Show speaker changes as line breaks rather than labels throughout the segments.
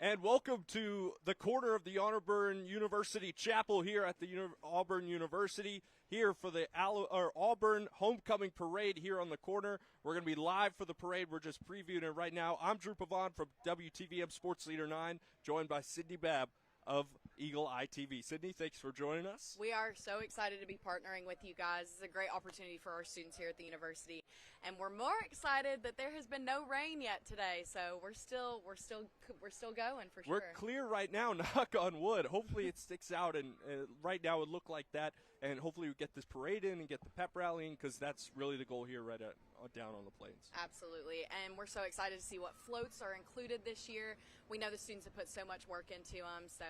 And welcome to the corner of the Auburn University Chapel here at the Auburn University, here for the Auburn Homecoming Parade here on the corner. We're going to be live for the parade. We're just previewing it right now. I'm Drew Pavon from WTVM Sports Leader 9, joined by Sydney Babb of Eagle Eye TV. Sydney, thanks for joining us.
We are so excited to be partnering with you guys. It's a great opportunity for our students here at the university, and we're more excited that there has been no rain yet today. So we're still going for sure.
We're clear right now, knock on wood. Hopefully it sticks out, and right now it looked like that. And hopefully we get this parade in and get the pep rallying, because that's really the goal here right down on the plains.
Absolutely, and we're so excited to see what floats are included this year. We know the students have put so much work into them, so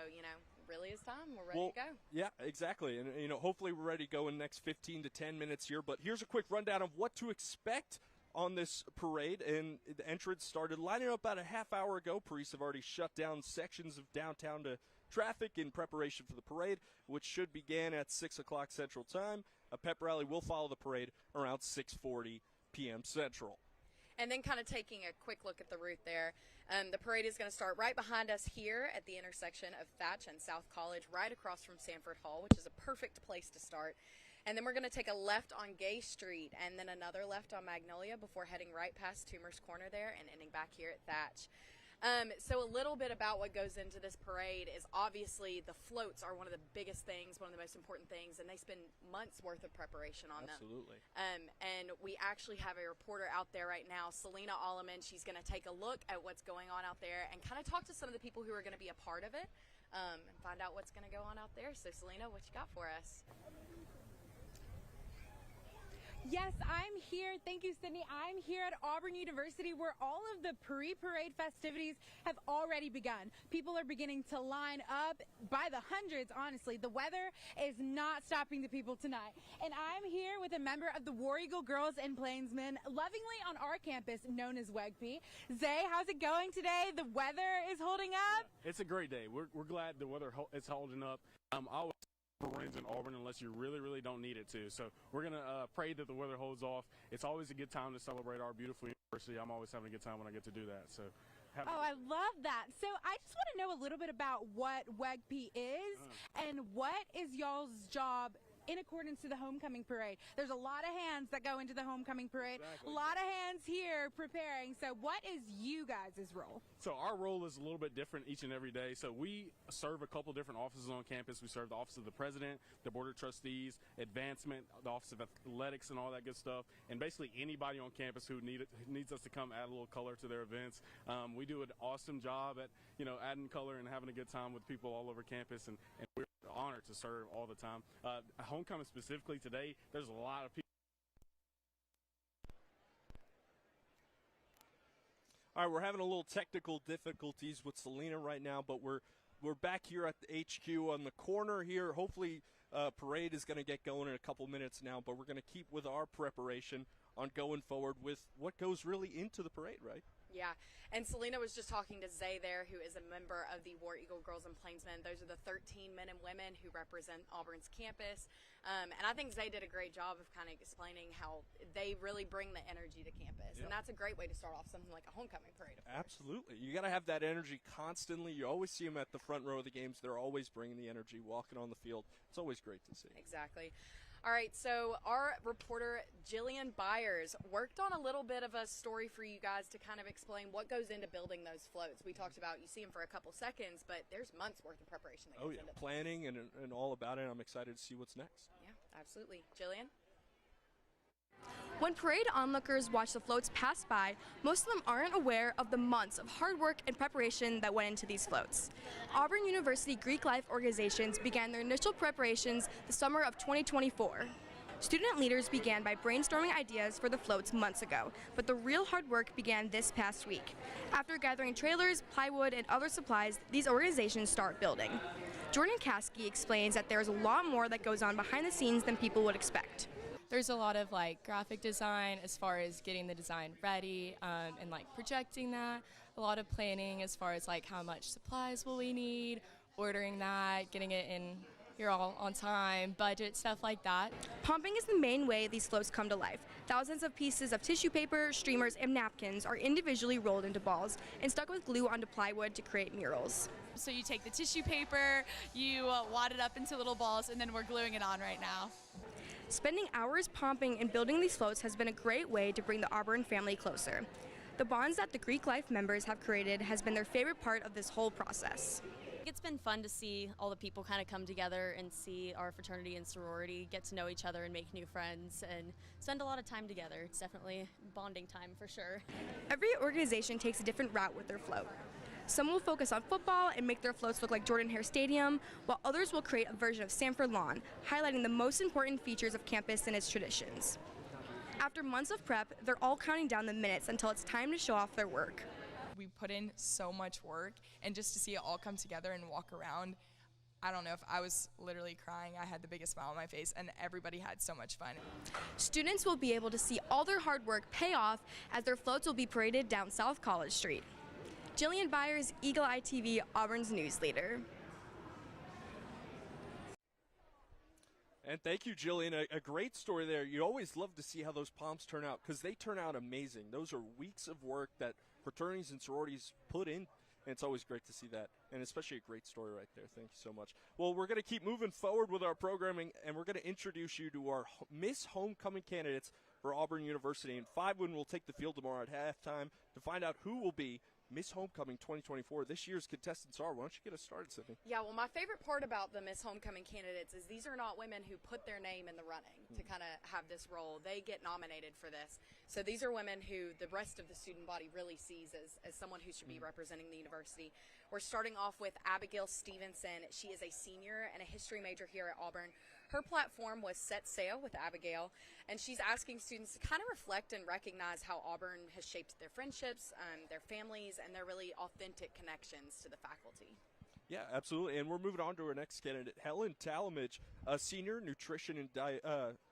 really is time. We're ready to go.
Yeah, exactly, and hopefully we're ready to go in the next 15 to 10 minutes here. But here's a quick rundown of what to expect on this parade, and the entrance started lining up about a half hour ago. Police have already shut down sections of downtown to traffic in preparation for the parade, which should begin at 6 o'clock Central Time. A pep rally will follow the parade around 6:40 p.m. Central.
And then kind of taking a quick look at the route there, the parade is going to start right behind us here at the intersection of Thatch and South College, right across from Sanford Hall, which is a perfect place to start. And then we're going to take a left on Gay Street and then another left on Magnolia before heading right past Toomer's Corner there and ending back here at Thatch. So a little bit about what goes into this parade is obviously the floats are one of the biggest things, one of the most important things, and they spend months worth of preparation on them.
Absolutely.
And we actually have a reporter out there right now, Selena Alleman. She's going to take a look at what's going on out there and kind of talk to some of the people who are going to be a part of it and find out what's going to go on out there. So Selena, what you got for us?
Yes, I'm here. Thank you, Sydney. I'm here at Auburn University, where all of the pre-parade festivities have already begun. People are beginning to line up by the hundreds, honestly. The weather is not stopping the people tonight. And I'm here with a member of the War Eagle Girls and Plainsmen, lovingly on our campus, known as WEGP. Zay, how's it going today? The weather is holding up?
It's a great day. We're glad the weather is holding up. I always rains in Auburn unless you really don't need it to. So we're going to pray that the weather holds off. It's always a good time to celebrate our beautiful university. I'm always having a good time when I get to do that. So
I love that. So I just want to know a little bit about what WEGP is and what is y'all's job in accordance to the homecoming parade. There's a lot of hands that go into the homecoming parade. Exactly. A lot of hands here preparing. So what is you guys' role?
So our role is a little bit different each and every day. So we serve a couple different offices on campus. We serve the Office of the President, the Board of Trustees, Advancement, the Office of Athletics, and all that good stuff. And basically anybody on campus who needs us to come add a little color to their events. We do an awesome job at adding color and having a good time with people all over campus, and we're honored to serve all the time. Homecoming specifically today, there's a lot of people.
All right, we're having a little technical difficulties with Selena right now, but we're back here at the HQ on the corner here. Hopefully parade is going to get going in a couple minutes now, but we're going to keep with our preparation on going forward with what goes really into the parade, right?
Yeah, and Selena was just talking to Zay there, who is a member of the War Eagle Girls and Plainsmen. Those are the 13 men and women who represent Auburn's campus. And I think Zay did a great job of kind of explaining how they really bring the energy to campus. Yep. And that's a great way to start off something like a homecoming parade, of course.
Absolutely. You got to have that energy constantly. You always see them at the front row of the games. They're always bringing the energy, walking on the field. It's always great to see.
Exactly. All right, so our reporter, Jillian Byers, worked on a little bit of a story for you guys to kind of explain what goes into building those floats. We talked about, you see them for a couple seconds, but there's months worth of preparation that goes into them.
Planning and all about it. I'm excited to see what's next.
Yeah, absolutely. Jillian?
When parade onlookers watch the floats pass by, most of them aren't aware of the months of hard work and preparation that went into these floats. Auburn University Greek life organizations began their initial preparations the summer of 2024. Student leaders began by brainstorming ideas for the floats months ago, but the real hard work began this past week. After gathering trailers, plywood, and other supplies, these organizations start building. Jordan Caskey explains that there's a lot more that goes on behind the scenes than people would expect.
There's a lot of graphic design as far as getting the design ready and projecting that. A lot of planning as far as how much supplies will we need, ordering that, getting it in you're all on time, budget, stuff like that.
Pumping is the main way these floats come to life. Thousands of pieces of tissue paper, streamers, and napkins are individually rolled into balls and stuck with glue onto plywood to create murals.
So you take the tissue paper, you wad it up into little balls, and then we're gluing it on right now.
Spending hours pumping and building these floats has been a great way to bring the Auburn family closer. The bonds that the Greek Life members have created has been their favorite part of this whole process.
It's been fun to see all the people kind of come together and see our fraternity and sorority get to know each other and make new friends and spend a lot of time together. It's definitely bonding time for sure.
Every organization takes a different route with their float. Some will focus on football and make their floats look like Jordan-Hare Stadium, while others will create a version of Sanford Lawn, highlighting the most important features of campus and its traditions. After months of prep, they're all counting down the minutes until it's time to show off their work.
We put in so much work, and just to see it all come together and walk around, I don't know if I was literally crying. I had the biggest smile on my face, and everybody had so much fun.
Students will be able to see all their hard work pay off as their floats will be paraded down South College Street. Jillian Byers, Eagle Eye TV, Auburn's news leader.
And thank you, Jillian. A great story there. You always love to see how those pomps turn out because they turn out amazing. Those are weeks of work that fraternities and sororities put in, and it's always great to see that, and especially a great story right there. Thank you so much. Well, we're going to keep moving forward with our programming, and we're going to introduce you to our Miss Homecoming candidates for Auburn University, and 5 women will take the field tomorrow at halftime to find out who will be Miss Homecoming 2024. This year's contestants are. Why don't you get us started, Sydney?
Yeah, well, my favorite part about the Miss Homecoming candidates is these are not women who put their name in the running to kind of have this role. They get nominated for this. So these are women who the rest of the student body really sees as someone who should be representing the university. We're starting off with Abigail Stevenson. She is a senior and a history major here at Auburn. Her platform was Set Sail with Abigail, and she's asking students to kind of reflect and recognize how Auburn has shaped their friendships, their families, and their really authentic connections to the faculty.
Yeah, absolutely. And we're moving on to our next candidate, Helen Talamage, a senior nutrition and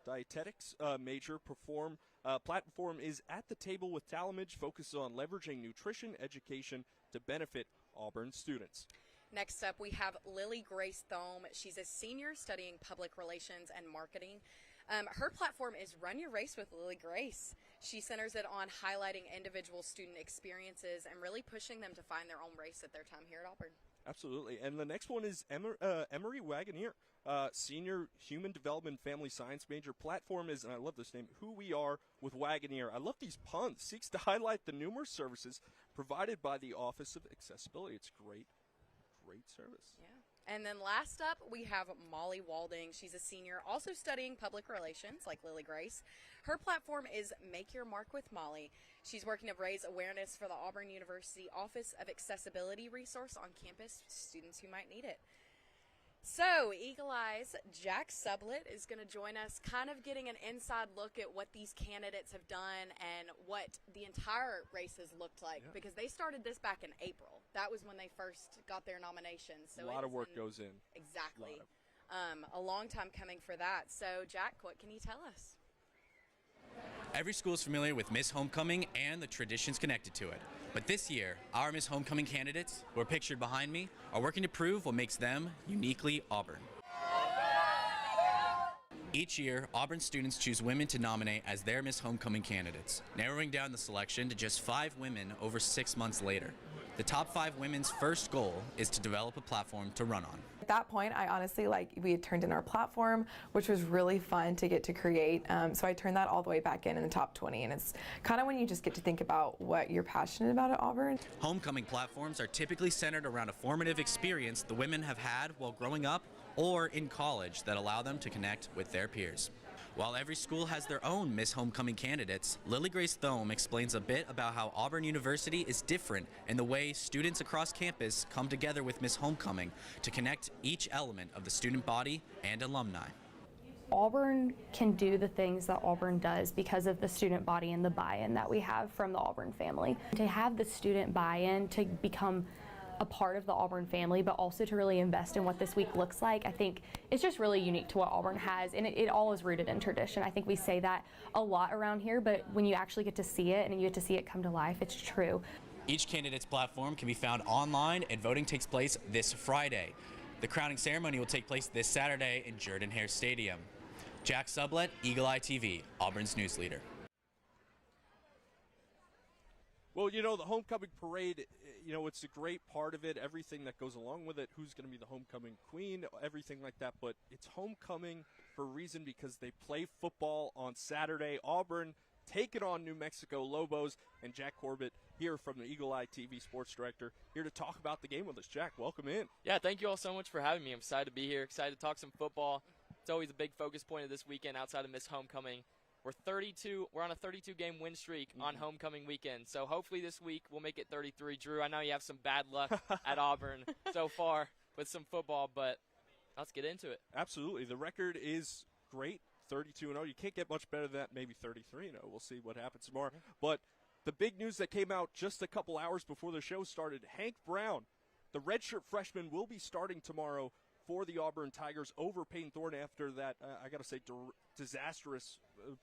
dietetics major. Platform is At the Table with Talamage, focuses on leveraging nutrition education to benefit Auburn students.
Next up, we have Lily Grace Thome. She's a senior studying public relations and marketing. Her platform is Run Your Race with Lily Grace. She centers it on highlighting individual student experiences and really pushing them to find their own race at their time here at Auburn.
Absolutely. And the next one is Emery Wagoneer, senior human development family science major. Platform is, and I love this name, Who We Are with Wagoneer. I love these puns. Seeks to highlight the numerous services provided by the Office of Accessibility. It's great service.
Yeah. And then last up, we have Molly Walding. She's a senior, also studying public relations like Lily Grace. Her platform is Make Your Mark with Molly. She's working to raise awareness for the Auburn University Office of Accessibility resource on campus for students who might need it. So, Eagle Eye's Jack Sublett is going to join us, kind of getting an inside look at what these candidates have done and what the entire race has looked like, because they started this back in April. That was when they first got their nominations. So
a lot of work goes in.
Exactly. A long time coming for that. So, Jack, what can you tell us?
Every school is familiar with Miss Homecoming and the traditions connected to it. But this year, our Miss Homecoming candidates, who are pictured behind me, are working to prove what makes them uniquely Auburn. Each year, Auburn students choose women to nominate as their Miss Homecoming candidates, narrowing down the selection to just 5 women over 6 months later. The top 5 women's first goal is to develop a platform to run on.
At that point, I honestly, we had turned in our platform, which was really fun to get to create. So I turned that all the way back in the top 20. And it's kind of when you just get to think about what you're passionate about at Auburn.
Homecoming platforms are typically centered around a formative experience the women have had while growing up or in college that allow them to connect with their peers. While every school has their own Miss Homecoming candidates, Lily Grace Thome explains a bit about how Auburn University is different in the way students across campus come together with Miss Homecoming to connect each element of the student body and alumni.
Auburn can do the things that Auburn does because of the student body and the buy-in that we have from the Auburn family. To have the student buy-in to become a part of the Auburn family, but also to really invest in what this week looks like, I think it's just really unique to what Auburn has, and it all is rooted in tradition. I think we say that a lot around here, but when you actually get to see it and you get to see it come to life, it's true.
Each candidate's platform can be found online, and voting takes place this Friday. The crowning ceremony will take place this Saturday in Jordan-Hare Stadium. Jack Sublett, Eagle Eye TV, Auburn's news leader.
Well, you know, the homecoming parade, you know, it's a great part of it, everything that goes along with it, who's going to be the homecoming queen, everything like that. But it's homecoming for a reason, because they play football on Saturday. Auburn taking on New Mexico Lobos, and Jack Corbett here from the Eagle Eye TV sports director, here to talk about the game with us. Jack, welcome in.
Yeah, thank you all so much for having me. I'm excited to be here, excited to talk some football. It's always a big focus point of this weekend outside of Miss Homecoming. We're on a 32-game win streak on homecoming weekend, so hopefully this week we'll make it 33. Drew, I know you have some bad luck at Auburn so far with some football, but let's get into it.
Absolutely. The record is great, 32-0. You can't get much better than that, maybe 33-0. We'll see what happens tomorrow. But the big news that came out just a couple hours before the show started, Hank Brown, the redshirt freshman, will be starting tomorrow for the Auburn Tigers over Payton Thorne after that, I got to say, disastrous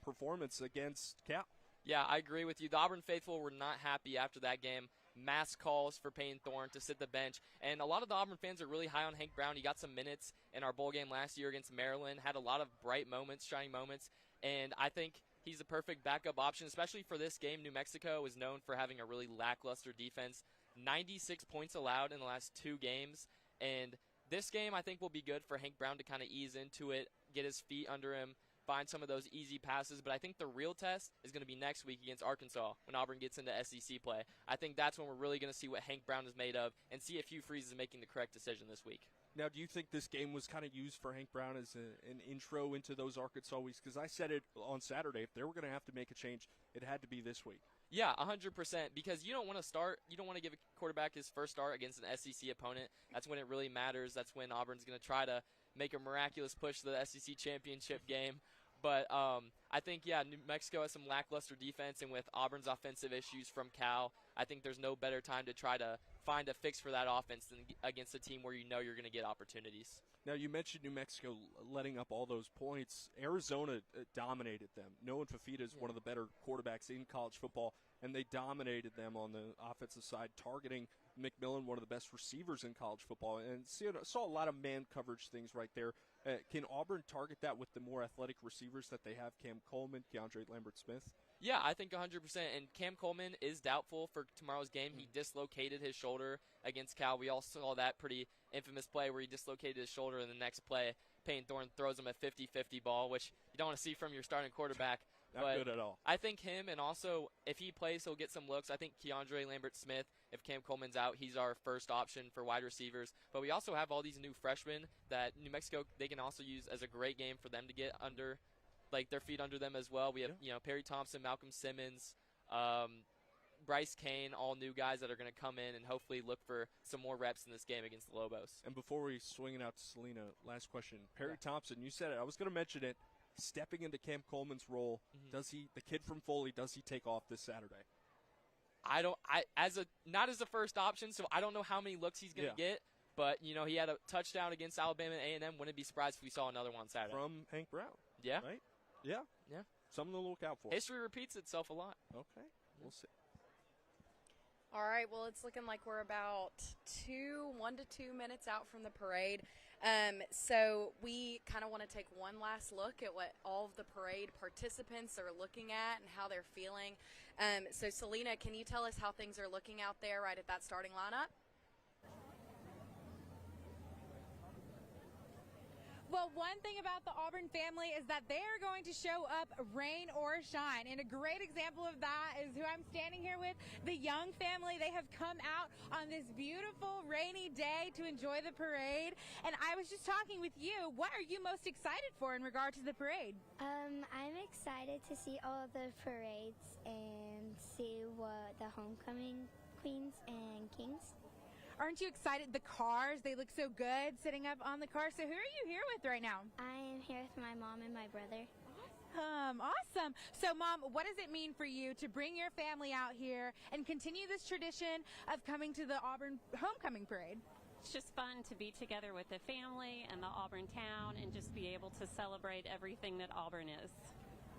performance against Cal.
Yeah, I agree with you. The Auburn faithful were not happy after that game. Mass calls for Payton Thorne to sit the bench. And a lot of the Auburn fans are really high on Hank Brown. He got some minutes in our bowl game last year against Maryland, had a lot of bright moments, shining moments. And I think he's the perfect backup option, especially for this game. New Mexico is known for having a really lackluster defense. 96 points allowed in the last 2 games. And this game, I think, will be good for Hank Brown to kind of ease into it, get his feet under him, find some of those easy passes. But I think the real test is going to be next week against Arkansas when Auburn gets into SEC play. I think that's when we're really going to see what Hank Brown is made of and see if Hugh Freeze is making the correct decision this week.
Now, do you think this game was kind of used for Hank Brown as an intro into those Arkansas weeks? Because I said it on Saturday, if they were going to have to make a change, it had to be this week.
Yeah, 100%, because you don't want to give a quarterback his first start against an SEC opponent. That's when it really matters. That's when Auburn's going to try to make a miraculous push to the SEC championship game. But I think, New Mexico has some lackluster defense, and with Auburn's offensive issues from Cal, I think there's no better time to try to find a fix for that offense than against a team where you know you're going to get opportunities.
Now, you mentioned New Mexico letting up all those points. Arizona dominated them. Noah Fafita is one of the better quarterbacks in college football, and they dominated them on the offensive side, targeting McMillan, one of the best receivers in college football. And saw a lot of man coverage things right there. Can Auburn target that with the more athletic receivers that they have, Cam Coleman, Keandre Lambert-Smith?
Yeah, I think 100%. And Cam Coleman is doubtful for tomorrow's game. He dislocated his shoulder against Cal. We all saw that pretty infamous play where he dislocated his shoulder, and the next play, Payton Thorne throws him a 50-50 ball, which you don't want to see from your starting quarterback.
Not good at all.
I think him, and also if he plays, he'll get some looks. I think Keandre Lambert-Smith, if Cam Coleman's out, he's our first option for wide receivers. But we also have all these new freshmen that New Mexico, they can also use as a great game for them to get under, like their feet under them as well. We have Perry Thompson, Malcolm Simmons, Bryce Kane, all new guys that are going to come in and hopefully look for some more reps in this game against the Lobos.
And before we swing it out to Selena, last question. Perry Thompson, you said it. I was going to mention it. Stepping into Cam Coleman's role, does he, the kid from Foley, does he take off this Saturday?
Not as a first option, so I don't know how many looks he's going to get. But, he had a touchdown against Alabama and A&M. Wouldn't be surprised if we saw another one Saturday.
From Hank Brown.
Yeah.
Right? Yeah.
Yeah.
Something to look out for.
History repeats itself a lot.
Okay. We'll see.
All right, well, it's looking like we're about 1 to 2 minutes out from the parade. So we kind of want to take one last look at what all of the parade participants are looking at and how they're feeling. So Selena, can you tell us how things are looking out there right at that starting lineup?
Well, one thing about the Auburn family is that they are going to show up rain or shine. And a great example of that is who I'm standing here with, the Young family. They have come out on this beautiful rainy day to enjoy the parade. And I was just talking with you. What are you most excited for in regard to the parade?
I'm excited to see all the parades and see what the homecoming queens and kings.
Aren't you excited? The cars, they look so good sitting up on the car. So who are you here with right now?
I am here with my mom and my brother.
Awesome. So, Mom, what does it mean for you to bring your family out here and continue this tradition of coming to the Auburn Homecoming Parade?
It's just fun to be together with the family and the Auburn town and just be able to celebrate everything that Auburn is.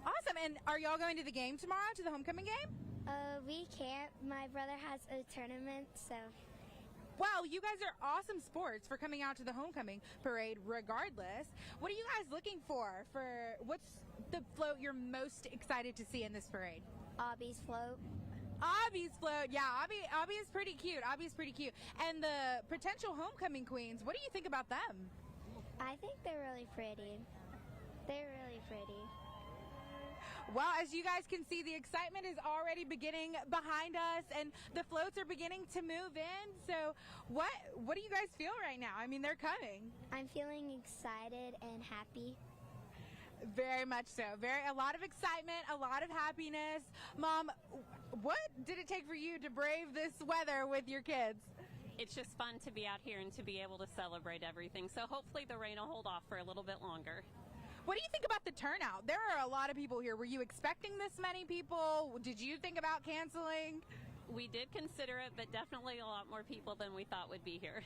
Awesome. And are y'all going to the game tomorrow, to the homecoming game?
We can't. My brother has a tournament, so...
Well, you guys are awesome sports for coming out to the homecoming parade regardless. What are you guys looking for what's the float you're most excited to see in this parade?
Obby's float.
Obby's float. Yeah, Obby is pretty cute. Obby's pretty cute. And the potential homecoming queens, what do you think about them?
I think they're really pretty. They're really pretty.
Well, as you guys can see, the excitement is already beginning behind us, and the floats are beginning to move in. So what do you guys feel right now? I mean, they're coming.
I'm feeling excited and happy.
Very much so. A lot of excitement, a lot of happiness. Mom, what did it take for you to brave this weather with your kids?
It's just fun to be out here and to be able to celebrate everything. So hopefully the rain will hold off for a little bit longer.
What do you think about the turnout? There are a lot of people here. Were you expecting this many people? Did you think about canceling?
We did consider it, but definitely a lot more people than we thought would be here.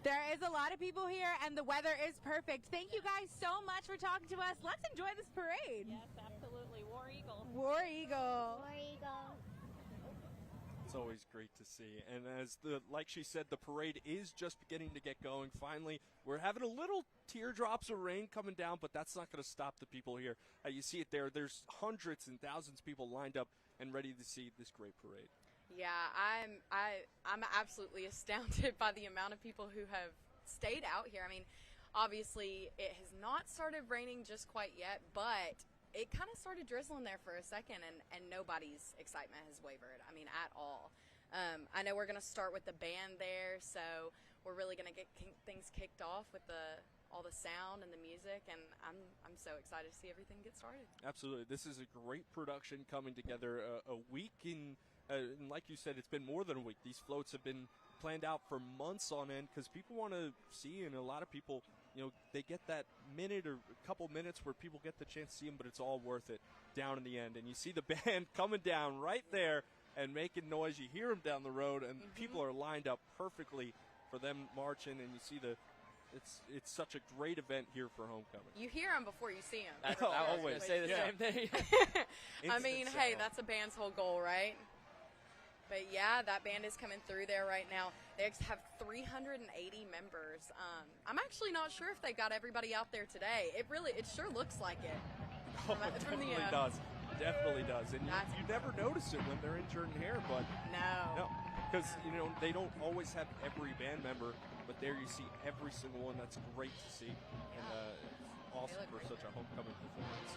There is a lot of people here, and the weather is perfect. Thank you guys so much for talking to us. Let's enjoy this parade.
Yes, absolutely. War Eagle.
War Eagle.
War Eagle.
It's always great to see. And like she said, the parade is just beginning to get going. Finally, we're having a little teardrops of rain coming down, but that's not going to stop the people here. You see it there. There's hundreds and thousands of people lined up and ready to see this great parade.
Yeah, I'm absolutely astounded by the amount of people who have stayed out here. I mean, obviously it has not started raining just quite yet, but it kind of started drizzling there for a second, and nobody's excitement has wavered. I mean, at all. I know we're going to start with the band there, so we're really going to get things kicked off with all the sound and the music, and I'm so excited to see everything get started.
Absolutely. This is a great production coming together a week in. And like you said, it's been more than a week. These floats have been planned out for months on end because people want to see, and a lot of people, they get that minute or a couple minutes where people get the chance to see them, but it's all worth it down in the end. And you see the band coming down right there and making noise. You hear them down the road, and people are lined up perfectly for them marching, and you see it's such a great event here for homecoming.
You hear them before you see them.
I was going to say the same thing.
I mean, hey, that's a band's whole goal, right? But yeah, that band is coming through there right now. They have 380 members. I'm actually not sure if they got everybody out there today. It sure looks like it.
Oh, it definitely does. Definitely does. And you never notice it when they're injured in hair, but
no,
because they don't always have every band member, but there you see every single one. That's great to see, and it's awesome for such a homecoming performance.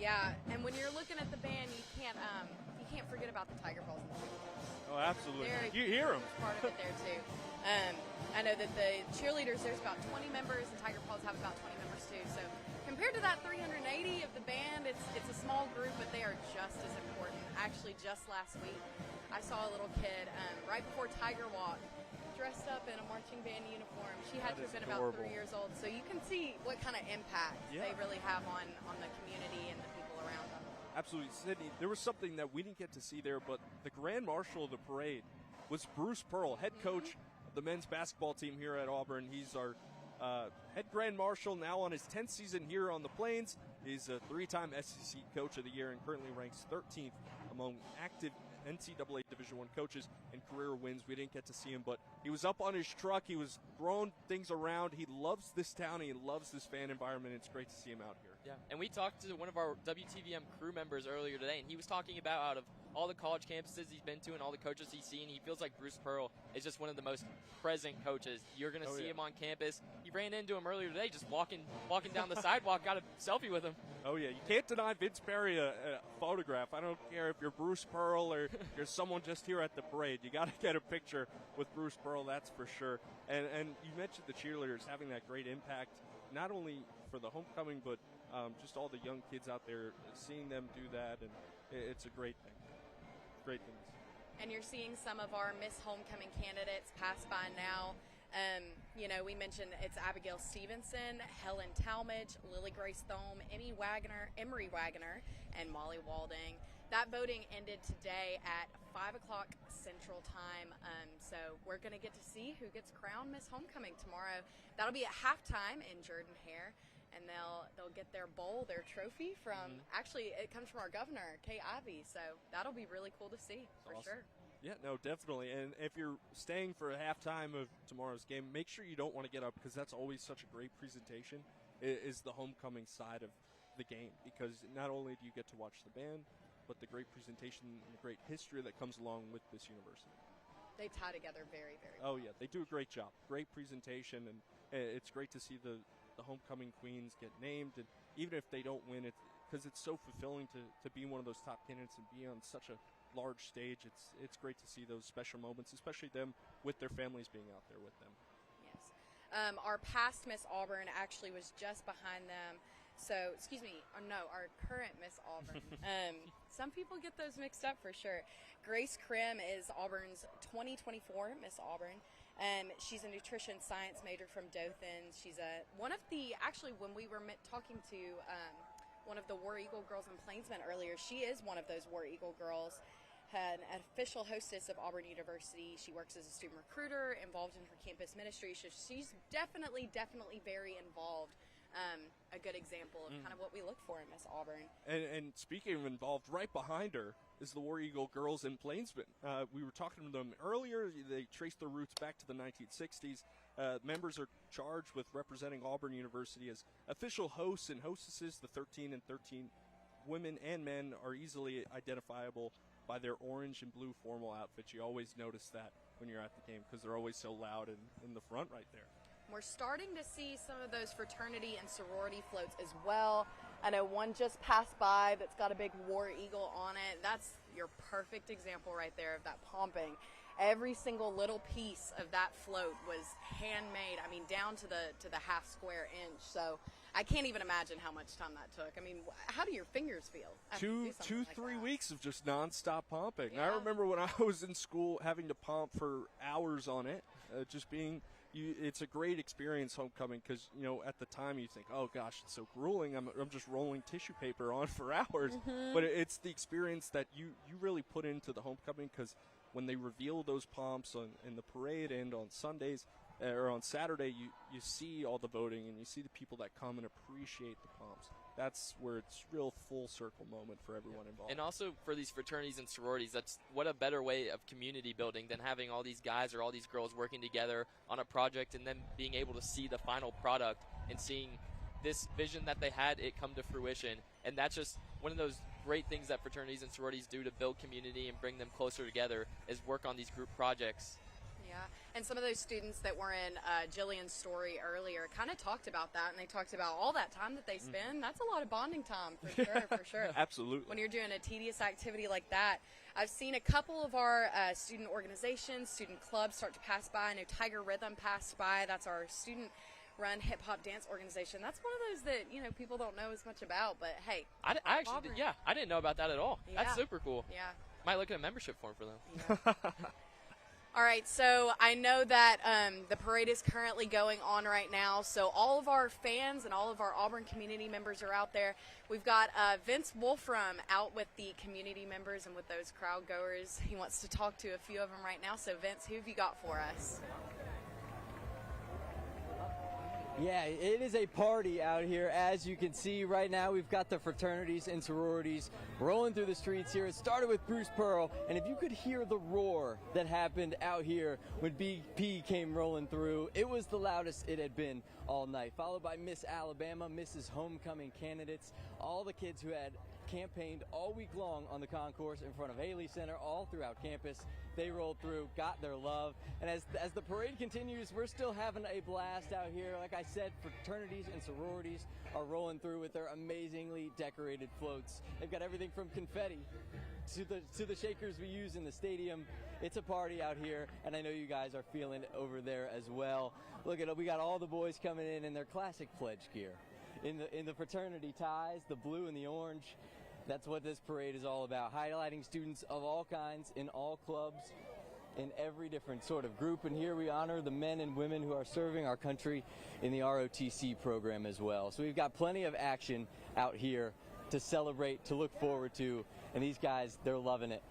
Yeah, and when you're looking at the band, you can't forget about the Tiger Paws.
Oh, absolutely. You hear them.
Part of it there too. I know that the cheerleaders, there's about 20 members, and Tiger Paws have about 20 members too. So compared to that 380 of the band, it's a small group, but they are just as important. Actually, just last week, I saw a little kid right before Tiger Walk, dressed up in a marching band uniform. She had to have been about 3 years old. So you can see what kind of impact they really have on the community and the people around them.
Absolutely. Sydney, there was something that we didn't get to see there, but the Grand Marshal of the parade was Bruce Pearl, head coach of the men's basketball team here at Auburn. He's our head Grand Marshal now on his 10th season here on the Plains. He's a 3-time SEC Coach of the Year and currently ranks 13th among active NCAA Division I coaches in career wins. We didn't get to see him, but he was up on his truck. He was throwing things around. He loves this town. He loves this fan environment. It's great to see him out here.
Yeah, and we talked to one of our WTVM crew members earlier today, and he was talking about out of all the college campuses he's been to and all the coaches he's seen, he feels like Bruce Pearl is just one of the most present coaches. You're going to see him on campus. You ran into him earlier today just walking down the sidewalk, got a selfie with him.
Oh, yeah. You can't deny Vince Perry a photograph. I don't care if you're Bruce Pearl or you're someone just here at the parade. You got to get a picture with Bruce Pearl, that's for sure. And you mentioned the cheerleaders having that great impact, not only for the homecoming, but just all the young kids out there, seeing them do that, and it's a great thing. Great things.
And you're seeing some of our Miss Homecoming candidates pass by now. We mentioned it's Abigail Stevenson, Helen Talmadge, Lily Grace Thome, Emery Wagner, and Molly Walding. That voting ended today at 5 o'clock Central Time. So we're going to get to see who gets crowned Miss Homecoming tomorrow. That'll be at halftime in Jordan-Hare. And they'll get their bowl, their trophy from, actually, it comes from our governor, Kay Ivey. So that'll be really cool to see, for sure.
Yeah, no, definitely. And if you're staying for a halftime of tomorrow's game, make sure you don't want to get up, because that's always such a great presentation, is the homecoming side of the game. Because not only do you get to watch the band, but the great presentation and the great history that comes along with this university.
They tie together very, very well.
Oh, yeah, they do a great job. Great presentation, and it's great to see the homecoming queens get named, and even if they don't win it, because it's so fulfilling to be one of those top candidates and be on such a large stage. It's great to see those special moments, especially them with their families being out there with them.
Yes. Our past Miss Auburn actually was just behind them. So, our current Miss Auburn. Some people get those mixed up for sure. Grace Krim is Auburn's 2024 Miss Auburn. She's a nutrition science major from Dothan. She's when we were talking to one of the War Eagle girls in Plainsman earlier, she is one of those War Eagle girls, an official hostess of Auburn University. She works as a student recruiter, involved in her campus ministry. So she's definitely very involved. A good example of kind of what we look for in Miss Auburn.
And speaking of involved, right behind her is the War Eagle girls in Plainsman. We were talking to them earlier. They traced their roots back to the 1960s. Members are charged with representing Auburn University as official hosts and hostesses. The 13 and 13 women and men are easily identifiable by their orange and blue formal outfits. You always notice that when you're at the game, because they're always so loud in the front right there.
We're starting to see some of those fraternity and sorority floats as well. I know one just passed by that's got a big War Eagle on it. That's your perfect example right there of that pomping. Every single little piece of that float was handmade. I mean, down to the half square inch. So I can't even imagine how much time that took. I mean, how do your fingers feel?
Two, 3 weeks of just nonstop pumping.
Yeah.
I remember when I was in school having to pump for hours on it, it's a great experience homecoming, because at the time you think, oh gosh, it's so grueling. I'm just rolling tissue paper on for hours. But it's the experience that you really put into the homecoming, because when they reveal those pomps in the parade and on Sundays or on Saturday, you see all the voting and you see the people that come and appreciate the pomps. That's where it's real full circle moment for everyone involved.
And also for these fraternities and sororities, that's what a better way of community building than having all these guys or all these girls working together on a project and then being able to see the final product and seeing this vision that they had, it come to fruition. And that's just one of those great things that fraternities and sororities do to build community and bring them closer together, is work on these group projects.
Yeah, and some of those students that were in Jillian's story earlier kind of talked about that, and they talked about all that time that they spend. That's a lot of bonding time, for sure.
Absolutely.
When you're doing a tedious activity like that. I've seen a couple of our student organizations, student clubs start to pass by. I know Tiger Rhythm passed by. That's our student-run hip-hop dance organization. That's one of those that, people don't know as much about, but hey.
I didn't know about that at all.
Yeah.
That's super cool.
Yeah.
Might look at a membership form for them.
Yeah. All right, so I know that the parade is currently going on right now, so all of our fans and all of our Auburn community members are out there. We've got Vince Wolfram out with the community members and with those crowd goers. He wants to talk to a few of them right now. So, Vince, who have you got for us?
Yeah, it is a party out here. As you can see right now, we've got the fraternities and sororities rolling through the streets here. It started with Bruce Pearl, and if you could hear the roar that happened out here when BP came rolling through, it was the loudest it had been all night. Followed by Miss Alabama, Mrs. Homecoming candidates, all the kids who had campaigned all week long on the concourse in front of Haley Center, all throughout campus. They rolled through, got their love, and as the parade continues, we're still having a blast out here. Like I said, fraternities and sororities are rolling through with their amazingly decorated floats. They've got everything from confetti to the shakers we use in the stadium. It's a party out here, and I know you guys are feeling it over there as well. Look at it, we got all the boys coming in their classic pledge gear. In the fraternity ties, the blue and the orange. That's what this parade is all about, highlighting students of all kinds in all clubs, in every different sort of group. And here we honor the men and women who are serving our country in the ROTC program as well. So we've got plenty of action out here to celebrate, to look forward to, and these guys, they're loving it.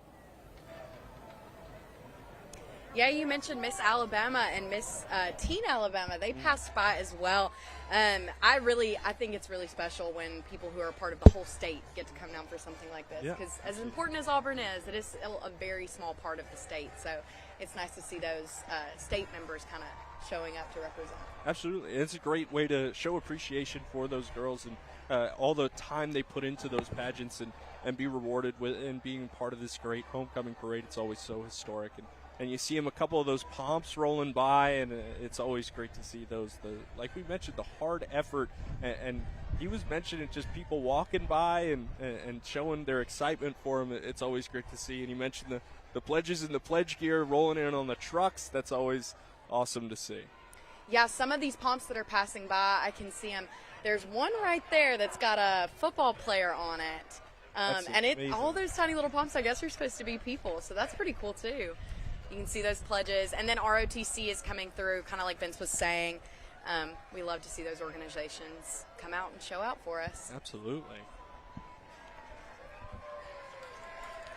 Yeah, you mentioned Miss Alabama and Miss Teen Alabama. They passed by as well. I think it's really special when people who are part of the whole state get to come down for something like this. Because as important as Auburn is, it is still a very small part of the state. So it's nice to see those state members kind of showing up to represent.
Absolutely. It's a great way to show appreciation for those girls and all the time they put into those pageants and be rewarded with and being part of this great homecoming parade. It's always so historic. And you see a couple of those pomps rolling by, and it's always great to see those. Like we mentioned, the hard effort, and he was mentioning just people walking by and showing their excitement for him. It's always great to see. And he mentioned the pledges and the pledge gear rolling in on the trucks. That's always awesome to see.
Yeah, some of these pomps that are passing by, I can see them. There's one right there that's got a football player on it. And all those tiny little pomps, I guess, are supposed to be people. So that's pretty cool, too. You can see those pledges, and then ROTC is coming through, kind of like Vince was saying. We love to see those organizations come out and show out for us.
Absolutely.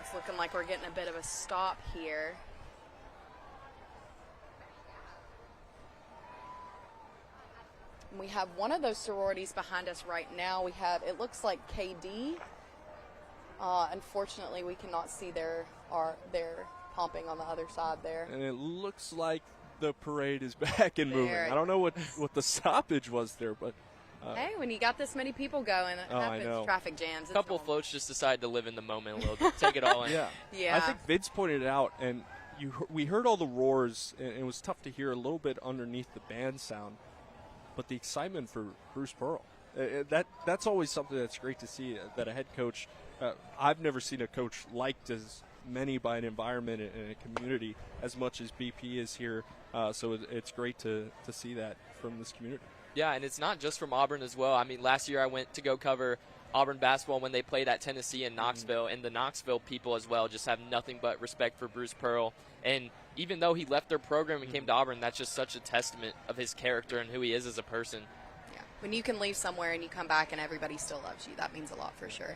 It's looking like we're getting a bit of a stop here. And we have one of those sororities behind us right now. We have, it looks like KD. Unfortunately, we cannot see their pumping on the other side there.
And it looks like the parade is back and moving. I don't know what the stoppage was there, but
hey, when you got this many people going, it happens. Traffic jams.
A couple floats just decided to live in the moment a little bit, take it all in.
Yeah.
I think Vince pointed it out, and we heard all the roars, and it was tough to hear a little bit underneath the band sound, but the excitement for Bruce Pearl, that's always something that's great to see, that a head coach, I've never seen a coach liked as many by an environment and a community as much as BP is here. So it's great to see that from this community.
Yeah, and it's not just from Auburn as well. I mean, last year I went to go cover Auburn basketball when they played at Tennessee in Knoxville, and the Knoxville people as well just have nothing but respect for Bruce Pearl. And even though he left their program and came to Auburn, that's just such a testament of his character and who he is as a person.
Yeah, when you can leave somewhere and you come back and everybody still loves you, that means a lot for sure.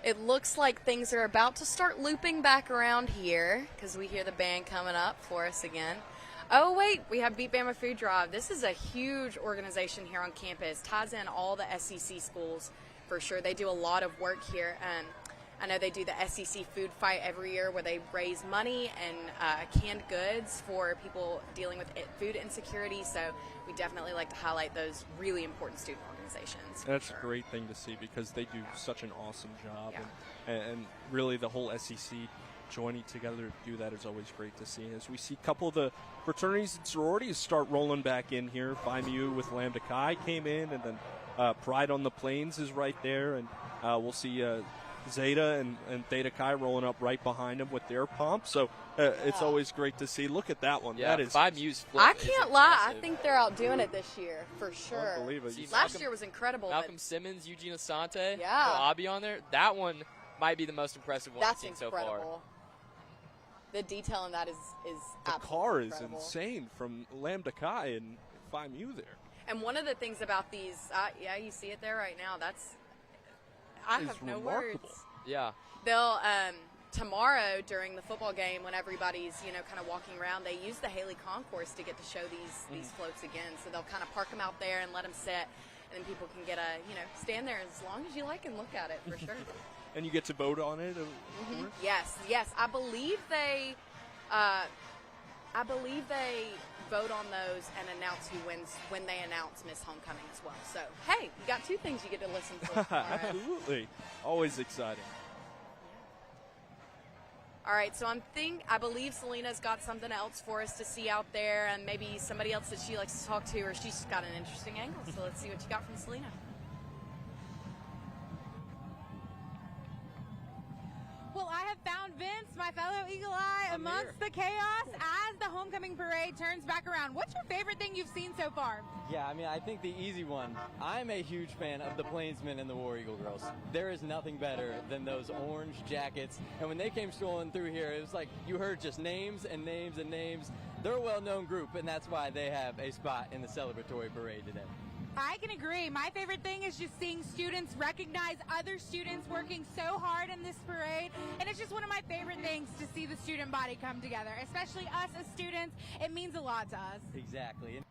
It looks like things are about to start looping back around here because we hear the band coming up for us again. Oh, wait, we have Beat Bama Food Drive. This is a huge organization here on campus. Ties in all the SEC schools for sure. They do a lot of work here. I know they do the SEC Food Fight every year where they raise money and canned goods for people dealing with food insecurity. So we definitely like to highlight those really important student organizations.
That's a great thing to see because they do such an awesome job. Yeah. And really the whole SEC joining together to do that is always great to see. As we see a couple of the fraternities and sororities start rolling back in here. Phi Mu with Lambda Chi came in, and then Pride on the Plains is right there. And we'll see Zeta and Theta Chi rolling up right behind them with their pomp. So it's always great to see. Look at that one.
Yeah,
that is
Phi Mu's
I can't lie. I think they're outdoing it this year for sure.
Unbelievable.
Last year was incredible.
Malcolm Simmons, Eugene Asante,
yeah,
Abi on there. That one might be the most impressive one I've seen so far.
The detail in that is
The
absolutely
car is
incredible.
insane from Lambda Chi and FIMU there.
And one of the things about these, yeah, you see it there right now. I
It's
have no
remarkable.
words.
Yeah.
They'll tomorrow during the football game when everybody's kind of walking around, they use the Haley Concourse to get to show these floats again. So they'll kind of park them out there and let them sit, and then people can get stand there as long as you like and look at it for sure.
And you get to vote on it.
Yes. I believe they vote on those and announce who wins when they announce Miss Homecoming as well. So hey, you got two things you get to listen to tomorrow.
Absolutely, always exciting.
All right, so I believe Selena's got something else for us to see out there, and maybe somebody else that she likes to talk to, or she's got an interesting angle. So let's see what you got from Selena.
Well, I have found Vince, my fellow Eagle Eye, amongst the chaos as the homecoming parade turns back around. What's your favorite thing you've seen so far?
Yeah, I mean, I think the easy one. I'm a huge fan of the Plainsmen and the War Eagle girls. There is nothing better than those orange jackets. And when they came strolling through here, it was like you heard just names and names and names. They're a well-known group, and that's why they have a spot in the celebratory parade today.
I can agree. My favorite thing is just seeing students recognize other students working so hard in this parade. And it's just one of my favorite things to see the student body come together, especially us as students. It means a lot to us.
Exactly.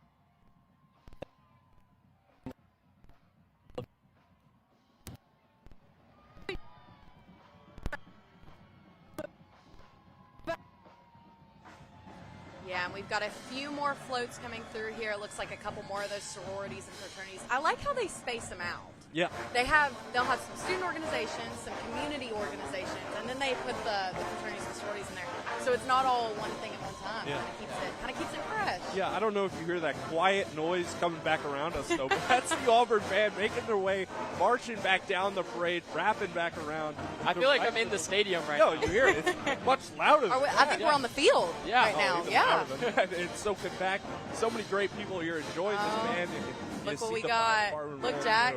Yeah, and we've got a few more floats coming through here. It looks like a couple more of those sororities and fraternities. I like how they space them out.
Yeah.
They'll have some student organizations, some community organizations, and then they put the fraternities and sororities in there. So it's not all one thing at one time.
Yeah.
Kind of keeps it fresh.
Yeah, I don't know if you hear that quiet noise coming back around us, though, but that's the Auburn band making their way, marching back down the parade, wrapping back around.
I feel like I'm in the stadium right
now.
now.
No, you hear it. It's much louder.
I think we're on the field right now.
Even
Yeah.
louder than- It's so compact. So many great people here enjoying this band.
Look what we got. Look, Jack.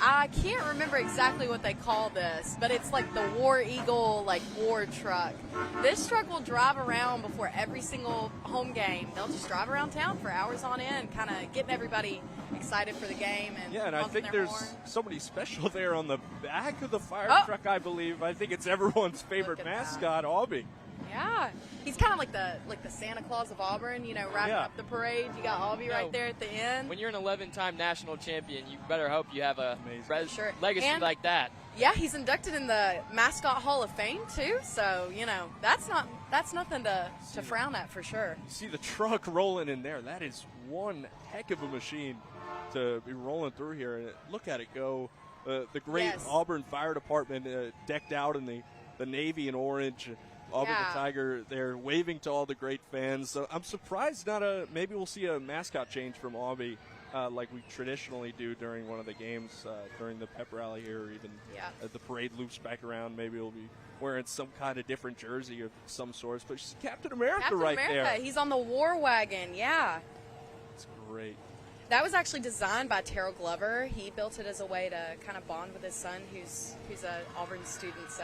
I can't remember exactly what they call this, but it's like the War Eagle, war truck. This truck will drive around before every single home game. They'll just drive around town for hours on end, kind of getting everybody excited for the game. And
I
honking
think
their
there's
horn.
somebody special there on the back of the fire
Oh.
truck, I believe. I think it's everyone's favorite mascot, Aubie.
Yeah, he's kind of like the Santa Claus of Auburn, wrapping up the parade. You got Aubie right there at the end.
When you're an 11-time national champion, you better hope you have a legacy
And-
like that.
Yeah, he's inducted in the Mascot Hall of Fame too. So that's nothing to frown at for sure.
You see the truck rolling in there. That is one heck of a machine to be rolling through here. And look at it go. The great Auburn Fire Department decked out in the navy and orange. Auburn the Tiger, they're waving to all the great fans. So I'm surprised maybe we'll see a mascot change from Aubie like we traditionally do during one of the games, during the pep rally here, or even as the parade loops back around. Maybe we'll be wearing some kind of different jersey of some sort. But she's Captain America there.
He's on the War Wagon, yeah.
It's great.
That was actually designed by Terrell Glover. He built it as a way to kind of bond with his son, who's an Auburn student. So,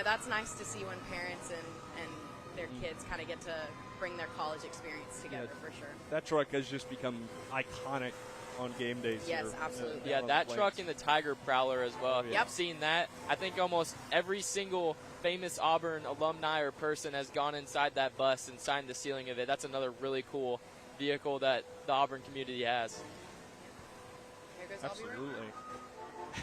that's nice to see when parents and their kids kind of get to bring their college experience together for sure.
That truck has just become iconic on game days.
Yes,
here.
absolutely.
Yeah, that truck and the Tiger Prowler as well. If you've seen that, I think almost every single famous Auburn alumni or person has gone inside that bus and signed the ceiling of it. That's another really cool vehicle that the Auburn community has.
Here goes
Absolutely.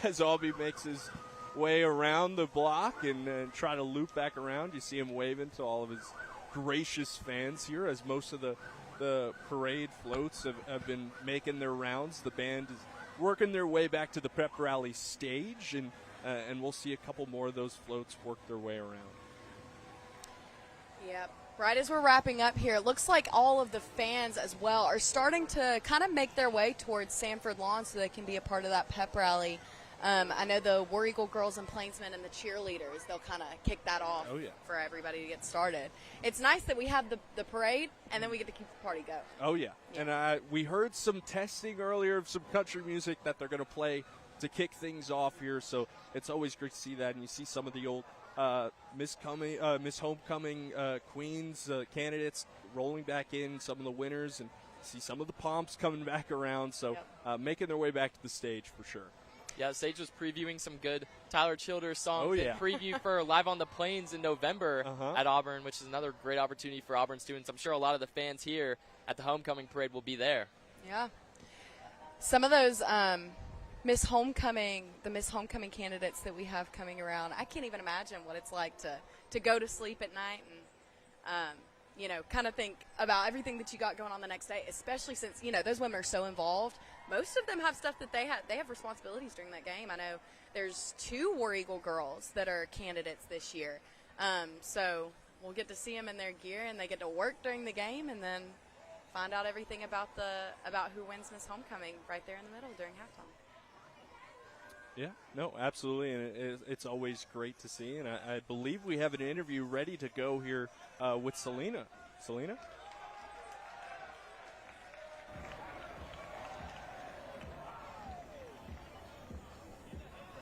As Aubie makes his way around the block and try to loop back around, you see him waving to all of his gracious fans here as most of the parade floats have been making their rounds. The band is working their way back to the prep rally stage, and we'll see a couple more of those floats work their way around.
Yep. Right as we're wrapping up here, it looks like all of the fans as well are starting to kind of make their way towards Sanford Lawn so they can be a part of that pep rally. I know the War Eagle girls and Plainsmen and the cheerleaders, they'll kind of kick that off for everybody to get started. It's nice that we have the parade, and then we get to keep the party going.
Oh, yeah. And we heard some testing earlier of some country music that they're going to play to kick things off here, so it's always great to see that. And you see some of the old Miss Homecoming Queens candidates rolling back in, some of the winners, and see some of the pomps coming back around. So making their way back to the stage for sure.
Yeah, Sage was previewing some good Tyler Childers songs.
Oh, yeah.
Preview for Live on the Plains in November at Auburn, which is another great opportunity for Auburn students. I'm sure a lot of the fans here at the homecoming parade will be there.
Yeah. Some of those Miss Homecoming candidates that we have coming around, I can't even imagine what it's like to go to sleep at night and, kind of think about everything that you got going on the next day, especially since, those women are so involved. Most of them have stuff that they have responsibilities during that game. I know there's 2 War Eagle girls that are candidates this year. So we'll get to see them in their gear, and they get to work during the game and then find out everything about who wins Miss Homecoming right there in the middle during halftime.
Yeah, no, absolutely, and it's always great to see. And I believe we have an interview ready to go here with Selena. Selena?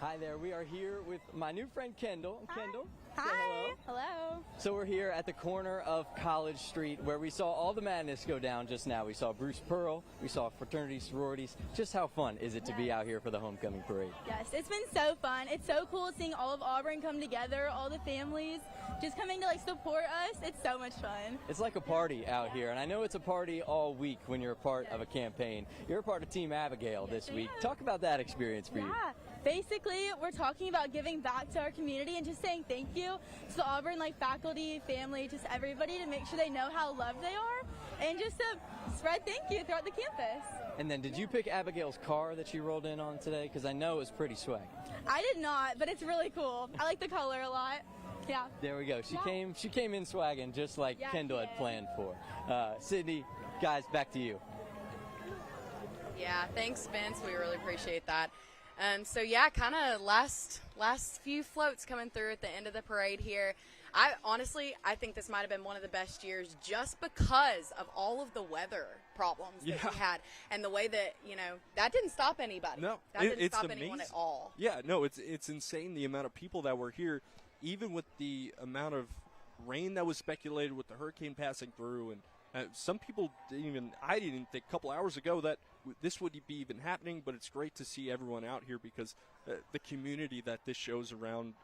Hi there. We are here with my new friend Kendall.
Hi.
Kendall,
Hi.
say hello.
Hello.
So we're here at the corner of College Street where we saw all the madness go down just now. We saw Bruce Pearl. We saw fraternities, sororities. Just how fun is it to be out here for the homecoming parade?
Yes, it's been so fun. It's so cool seeing all of Auburn come together, all the families just coming to support us. It's so much fun.
It's like a party out here, and I know it's a party all week when you're a part of a campaign. You're a part of Team Abigail this week. Talk about that experience for you.
Yeah. Basically, we're talking about giving back to our community and just saying thank you to the Auburn faculty, family, just everybody to make sure they know how loved they are and just to spread thank you throughout the campus.
And then did you pick Abigail's car that she rolled in on today? Because I know it was pretty swag.
I did not, but it's really cool. I like the color a lot. Yeah.
There we go. She came in swagging just like Kendall had planned for. Sydney, guys, back to you.
Yeah, thanks, Vince. We really appreciate that. Kind of last few floats coming through at the end of the parade here. I think this might have been one of the best years just because of all of the weather problems that we had and the way that, that didn't stop anybody.
No,
that didn't
it's
stop
amazing.
anyone at all.
Yeah, no, it's insane the amount of people that were here, even with the amount of rain that was speculated with the hurricane passing through. And some people I didn't think a couple hours ago that this would be even happening, but it's great to see everyone out here because the community that this shows around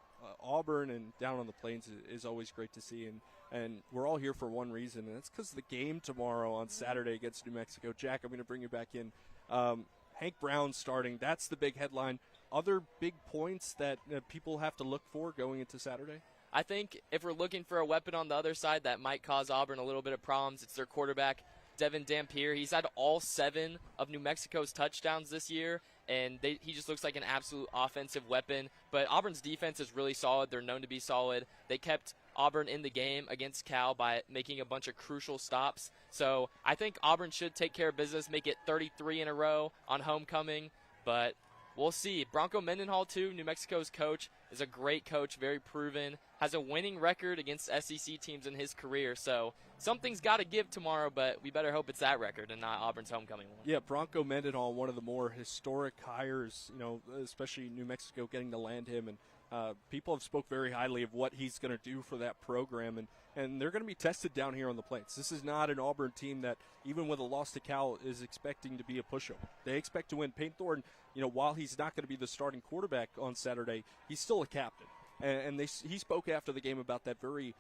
Auburn and down on the plains is always great to see. And we're all here for one reason, and that's because the game tomorrow on Saturday against New Mexico. Jack, I'm going to bring you back in. Hank Brown starting. That's the big headline. Other big points that people have to look for going into Saturday?
I think if we're looking for a weapon on the other side that might cause Auburn a little bit of problems, it's their quarterback, Devin Dampier. He's had all 7 of New Mexico's touchdowns this year, and he just looks like an absolute offensive weapon. But Auburn's defense is really solid. They're known to be solid. They kept Auburn in the game against Cal by making a bunch of crucial stops. So I think Auburn should take care of business, make it 33 in a row on homecoming, but we'll see. Bronco Mendenhall, too, New Mexico's coach, is a great coach, very proven, has a winning record against SEC teams in his career. So something's got to give tomorrow, but we better hope it's that record and not Auburn's homecoming one.
Yeah, Bronco Mendenhall, one of the more historic hires, especially New Mexico getting to land him. And people have spoke very highly of what he's going to do for that program. And they're going to be tested down here on the plains. This is not an Auburn team that, even with a loss to Cal, is expecting to be a pushover. They expect to win. Payne Thorne, while he's not going to be the starting quarterback on Saturday, he's still a captain. And he spoke after the game about that very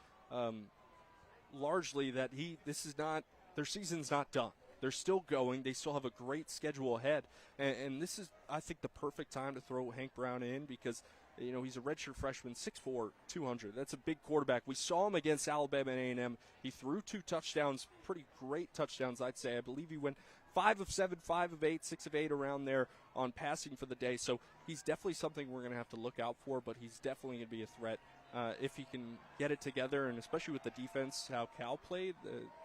largely that their season's not done. They're still going. They still have a great schedule ahead. And this is, I think, the perfect time to throw Hank Brown in because – he's a redshirt freshman, 6'4", 200. That's a big quarterback. We saw him against Alabama and A&M. He threw 2 touchdowns, pretty great touchdowns, I'd say. I believe he went 5 of 7, 5 of 8, 6 of 8 around there on passing for the day. So he's definitely something we're going to have to look out for, but he's definitely going to be a threat if he can get it together, and especially with the defense, how Cal played,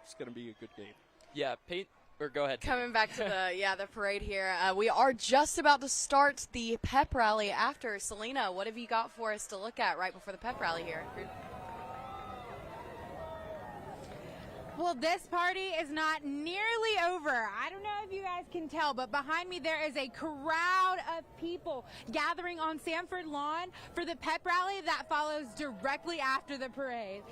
it's going to be a good game.
Yeah, Peyton. Or go ahead.
Coming back to the parade here. We are just about to start the pep rally after. Selena, what have you got for us to look at right before the pep rally here?
Well, this party is not nearly over. I don't know if you guys can tell, but behind me there is a crowd of people gathering on Sanford Lawn for the pep rally that follows directly after the parade.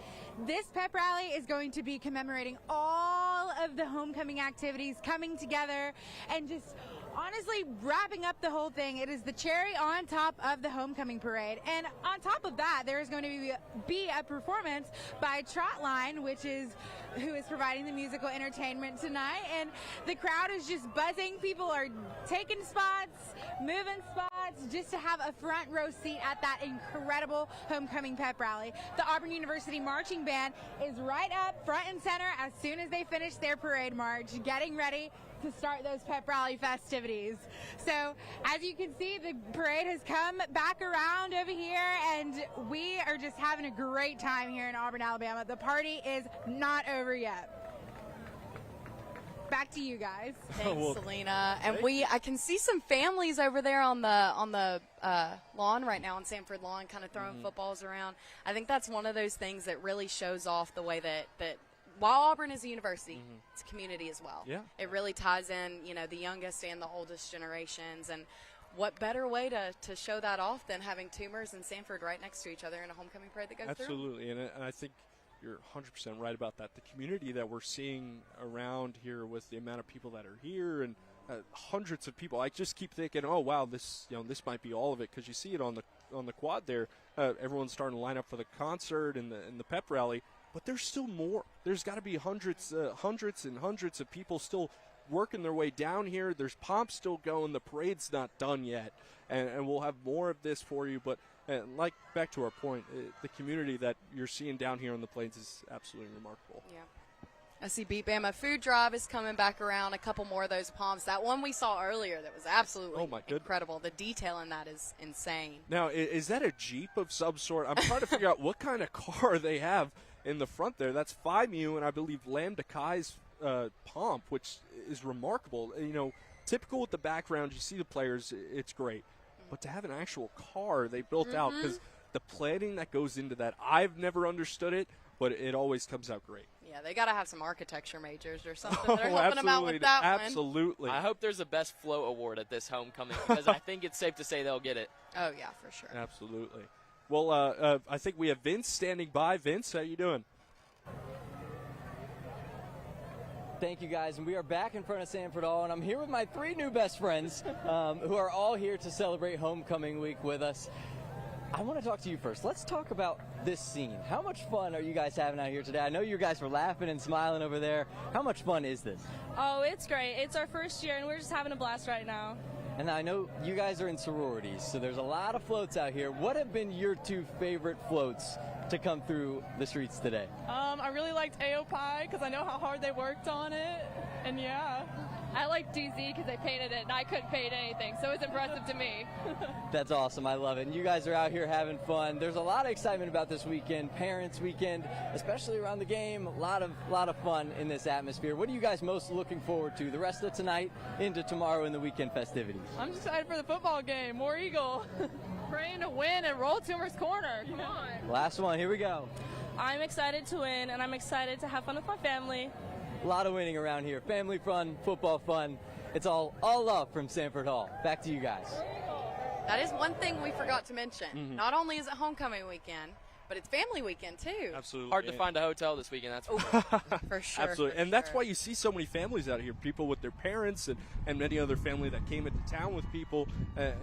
This pep rally is going to be commemorating all of the homecoming activities coming together and just honestly wrapping up the whole thing. It is the cherry on top of the homecoming parade. And on top of that, there is going to be a performance by Trotline, who is providing the musical entertainment tonight. And the crowd is just buzzing. People are taking spots, moving spots, just to have a front row seat at that incredible homecoming pep rally. The Auburn University Marching Band is right up front and center as soon as they finish their parade march, getting ready to start those pep rally festivities. So as you can see, the parade has come back around over here, and we are just having a great time here in Auburn, Alabama. The party is not over yet. Back to you guys.
Thanks, Selena. And I can see some families over there on the lawn right now, on Sanford Lawn, kind of throwing footballs around. I think that's one of those things that really shows off the way that while Auburn is a university, it's a community as well.
Yeah.
It really ties in, the youngest and the oldest generations. And what better way to show that off than having Toomers and Sanford right next to each other in a homecoming parade that goes through?
Absolutely. And I think you're 100% right about that. The community that we're seeing around here with the amount of people that are here and hundreds of people, I just keep thinking, oh, wow, this might be all of it, because you see it on the quad there. Everyone's starting to line up for the concert and the pep rally. But there's still more. There's got to be hundreds and hundreds of people still working their way down here. There's pomp still going. The parade's not done yet. And we'll have more of this for you. But like back to our point, the community that you're seeing down here on the Plains is absolutely remarkable.
Yeah. I see Beat Bama Food Drive is coming back around. A couple more of those pomps. That one we saw earlier that was absolutely incredible. The detail in that is insane.
Now, is that a Jeep of some sort? I'm trying to figure out what kind of car they have in the front there. That's FIMU and I believe Lambda Chi's pomp, which is remarkable. Typical with the background, you see the players, it's great. But to have an actual car they built out, because the planning that goes into that, I've never understood it, but it always comes out great.
Yeah, they got to have some architecture majors or something that are helping them out with that one.
Absolutely.
I hope there's a Best Flow Award at this homecoming, because I think it's safe to say they'll get it.
Oh, yeah, for sure.
Absolutely. Well, I think we have Vince standing by. Vince, how you doing?
Thank you, guys. And we are back in front of Sanford Hall, and I'm here with my 3 new best friends who are all here to celebrate homecoming week with us. I want to talk to you first. Let's talk about this scene. How much fun are you guys having out here today? I know you guys were laughing and smiling over there. How much fun is this?
Oh, it's great. It's our first year, and we're just having a blast right now.
And I know you guys are in sororities, so there's a lot of floats out here. What have been your 2 favorite floats to come through the streets today?
I really liked AOPI because I know how hard they worked on it, and yeah. I like DZ because they painted it, and I couldn't paint anything, so it was impressive to me.
That's awesome. I love it. And you guys are out here having fun. There's a lot of excitement about this weekend, Parents Weekend, especially around the game. A lot of fun in this atmosphere. What are you guys most looking forward to the rest of tonight into tomorrow in the weekend festivities?
I'm just excited for the football game. More Eagle. Praying to win and roll Toomer's corner. Come on.
Last one. Here we go.
I'm excited to win, and I'm excited to have fun with my family.
A lot of winning around here. Family fun, football fun. It's all love from Sanford Hall. Back to you guys.
That is one thing we forgot to mention. Not only is it homecoming weekend, but it's family weekend too.
Absolutely.
Hard to find a hotel this weekend, that's for sure.
For sure.
Absolutely. And that's why you see so many families out here, people with their parents and many other family that came into town with people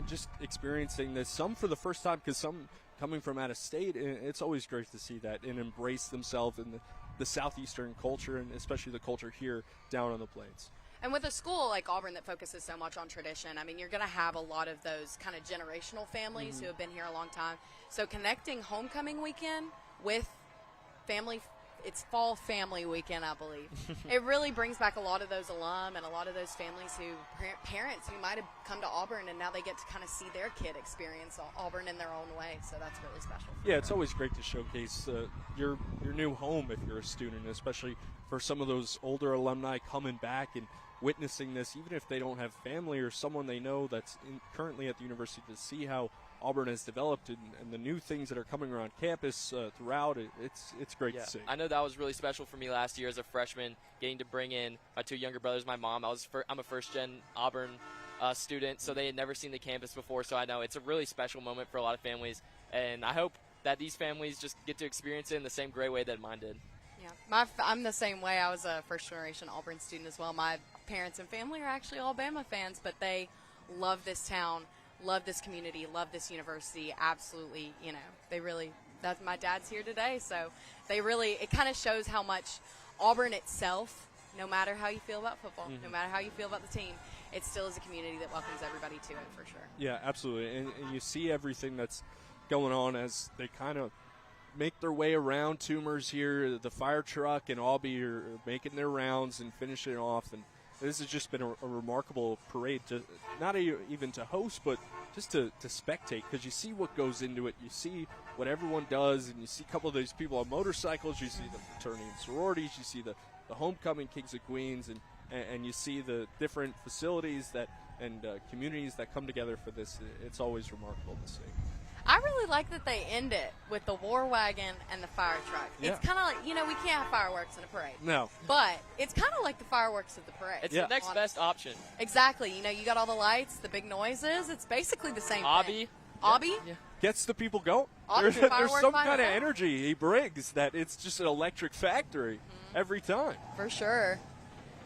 just experiencing this. Some for the first time, because some coming from out of state. It's always great to see that and embrace themselves in the southeastern culture, and especially the culture here down on the Plains.
And with a school like Auburn that focuses so much on tradition, I mean, you're going to have a lot of those kind of generational families who have been here a long time. So connecting homecoming weekend with family, it's fall family weekend, I believe. It really brings back a lot of those alum and a lot of those families parents who might have come to Auburn, and now they get to kind of see their kid experience Auburn in their own way. So that's really special.
Yeah, it's always great to showcase your new home if you're a student, especially for some of those older alumni coming back and witnessing this, even if they don't have family or someone they know that's currently at the university, to see how Auburn has developed and the new things that are coming around campus throughout, it's great to see.
I know that was really special for me last year as a freshman, getting to bring in my 2 younger brothers, my mom. I'm a first-gen Auburn student, so they had never seen the campus before, so I know it's a really special moment for a lot of families, and I hope that these families just get to experience it in the same great way that mine did.
Yeah, I'm the same way. I was a first-generation Auburn student as well. My parents and family are actually Alabama fans, but they love this town, love this community, love this university. Absolutely, they really. That's my dad's here today, so they really. It kind of shows how much Auburn itself, no matter how you feel about football, no matter how you feel about the team, it still is a community that welcomes everybody to it for sure.
Yeah, absolutely, and you see everything that's going on as they kind of make their way around Toomers here. The fire truck and Albee are making their rounds and finishing it off, and this has just been a remarkable parade, not even to host, but just to spectate, because you see what goes into it. You see what everyone does, and you see a couple of these people on motorcycles. You see the fraternity and sororities. You see the homecoming Kings and Queens, and you see the different facilities and communities that come together for this. It's always remarkable to see.
I really like that they end it with the war wagon and the fire truck.
Yeah.
It's kind of like, we can't have fireworks in a parade.
No.
But it's kind of like the fireworks of the parade.
It's the next best option.
Exactly. You got all the lights, the big noises. It's basically the same thing. Albee?
Yeah. Gets the people going.
There's
some kind of energy he brings that it's just an electric factory every time.
For sure.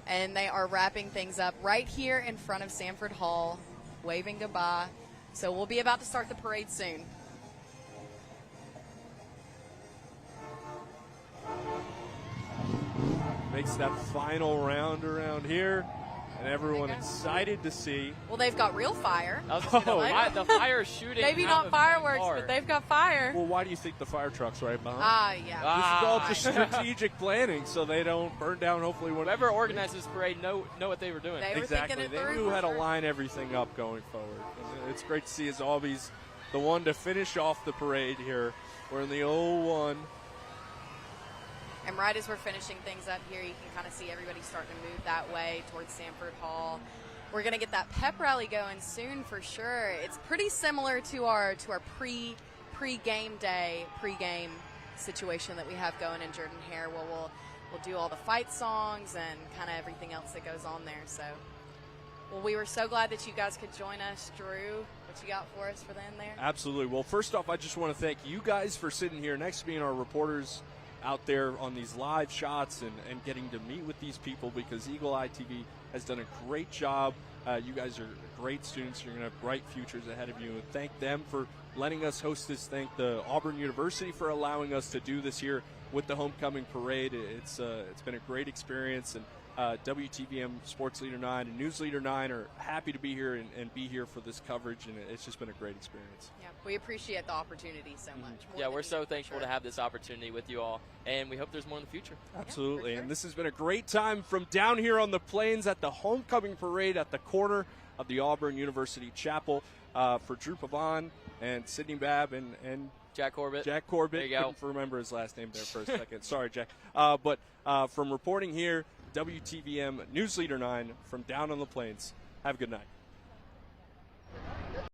And they are wrapping things up right here in front of Sanford Hall, waving goodbye. So we'll be about to start the parade soon.
Makes that final round around here, and everyone excited to see.
Well, they've got real fire.
The fire is shooting.
Maybe not fireworks, but they've got fire.
Well, why do you think the fire truck's right behind?
Yeah.
This is all just strategic planning, so they don't burn down. Hopefully,
whoever organized this parade know what they were doing.
Exactly. They knew how to line everything up going forward. And it's great to see as Albee's the one to finish off the parade here. We're in the 0-1.
And right as we're finishing things up here, you can kind of see everybody starting to move that way towards Sanford Hall. We're going to get that pep rally going soon for sure. It's pretty similar to our pre-game day, pre-game situation that we have going in Jordan Hare, where we'll do all the fight songs and kind of everything else that goes on there. So, well, we were so glad that you guys could join us. Drew, what you got for us for them there?
Absolutely. Well, first off, I just want to thank you guys for sitting here next to me and our reporters out there on these live shots and getting to meet with these people, because Eagle Eye TV has done a great job. You guys are great students. You're going to have bright futures ahead of you. And thank them for letting us host this. Thank the Auburn University for allowing us to do this here with the homecoming parade. It's been a great experience, and WTVM Sports Leader 9 and News Leader 9 are happy to be here and be here for this coverage, and it's just been a great experience.
Yeah, we appreciate the opportunity so much.
Yeah, we're so thankful to have this opportunity with you all, and we hope there's more in the future.
Absolutely, and this has been a great time from down here on the plains at the homecoming parade at the corner of the Auburn University Chapel. For Drew Pavon and Sydney Babb and
Jack Corbett.
Jack Corbett.
There you go.
Couldn't remember his last name there for a second. Sorry, Jack. But from reporting here, WTVM News Leader 9 from down on the plains. Have a good night.